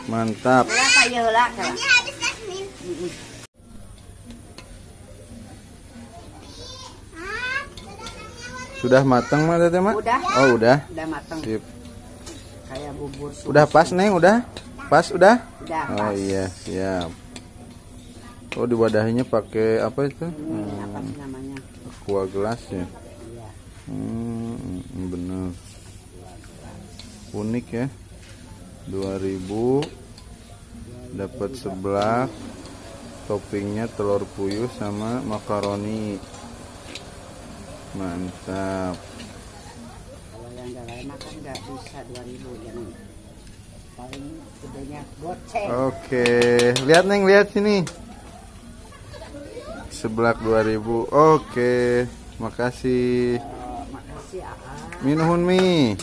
Mantap. Sudah matang mah Teh Mak? Udah. Oh, udah. Udah matang. Sip. Kayak bubur. Udah pas, Neng? Udah? Pas udah? Udah Oh pas. iya, siap. Oh, diwadahinya pakai apa itu? Ini apa sih namanya? Aqua gelas ya. Iya. Bener. Unik ya. 2000 dapat seblak, toppingnya telur puyuh sama makaroni. Mantap. Kalau yang lain makan nggak bisa 2000 yang paling gedenya goceng. Oke, lihat Neng, lihat sini. Seblak 2000. Oke, makasih. Makasih Aa. Minuhun mi.